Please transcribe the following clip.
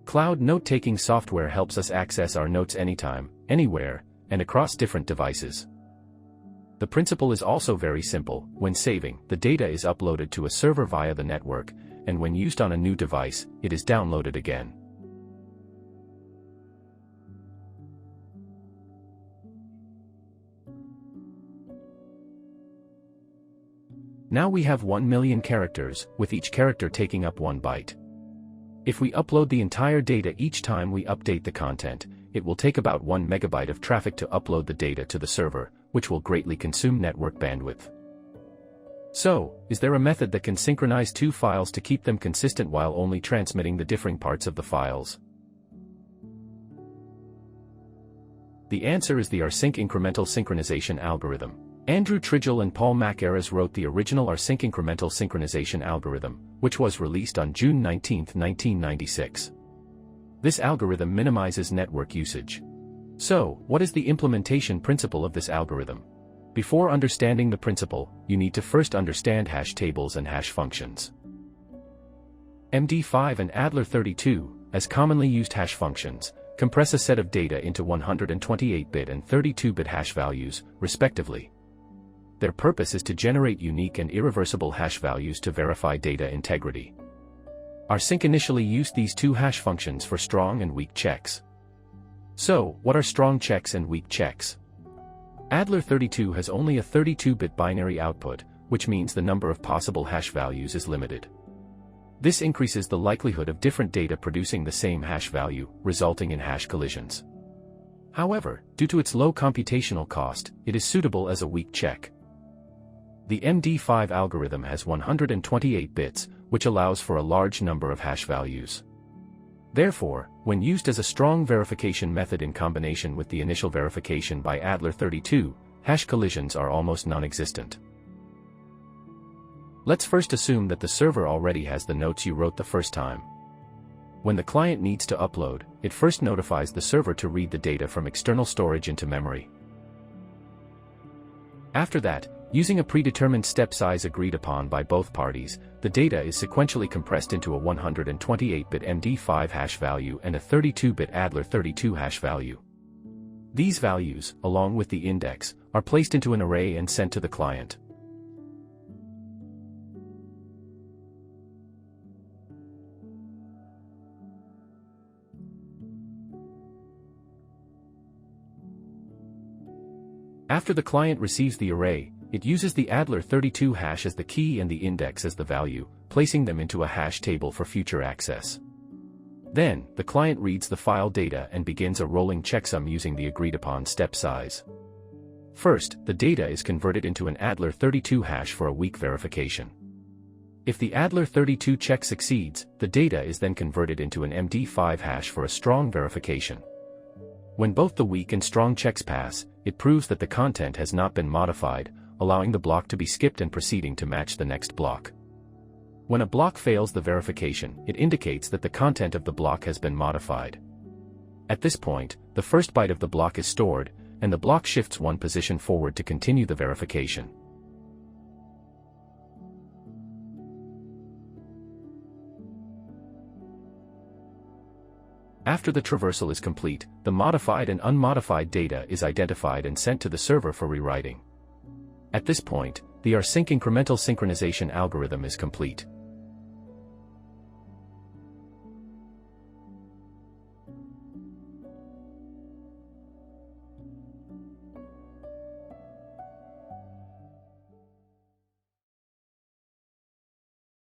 Cloud note-taking software helps us access our notes anytime, anywhere, and across different devices. The principle is also very simple. When saving, the data is uploaded to a server via the network, and when used on a new device, it is downloaded again. Now we have 1 million characters, with each character taking up 1 byte. If we upload the entire data each time we update the content, it will take about 1 megabyte of traffic to upload the data to the server, which will greatly consume network bandwidth. So, is there a method that can synchronize 2 files to keep them consistent while only transmitting the differing parts of the files? The answer is the Rsync incremental synchronization algorithm. Andrew Tridgell and Paul McArris wrote the original Rsync incremental synchronization algorithm, which was released on June 19, 1996. This algorithm minimizes network usage. So, what is the implementation principle of this algorithm? Before understanding the principle, you need to first understand hash tables and hash functions. MD5 and Adler32, as commonly used hash functions, compress a set of data into 128-bit and 32-bit hash values, respectively. Their purpose is to generate unique and irreversible hash values to verify data integrity. Rsync initially used these 2 hash functions for strong and weak checks. So, what are strong checks and weak checks? Adler32 has only a 32-bit binary output, which means the number of possible hash values is limited. This increases the likelihood of different data producing the same hash value, resulting in hash collisions. However, due to its low computational cost, it is suitable as a weak check. The MD5 algorithm has 128 bits, which allows for a large number of hash values. Therefore, when used as a strong verification method in combination with the initial verification by Adler32, hash collisions are almost non-existent. Let's first assume that the server already has the notes you wrote the first time. When the client needs to upload, it first notifies the server to read the data from external storage into memory. After that, using a predetermined step size agreed upon by both parties, the data is sequentially compressed into a 128-bit MD5 hash value and a 32-bit Adler32 hash value. These values, along with the index, are placed into an array and sent to the client. After the client receives the array, it uses the Adler32 hash as the key and the index as the value, placing them into a hash table for future access. Then, the client reads the file data and begins a rolling checksum using the agreed-upon step size. First, the data is converted into an Adler32 hash for a weak verification. If the Adler32 check succeeds, the data is then converted into an MD5 hash for a strong verification. When both the weak and strong checks pass, it proves that the content has not been modified, allowing the block to be skipped and proceeding to match the next block. When a block fails the verification, it indicates that the content of the block has been modified. At this point, the first byte of the block is stored, and the block shifts 1 position forward to continue the verification. After the traversal is complete, the modified and unmodified data is identified and sent to the server for rewriting. At this point, the Rsync incremental synchronization algorithm is complete.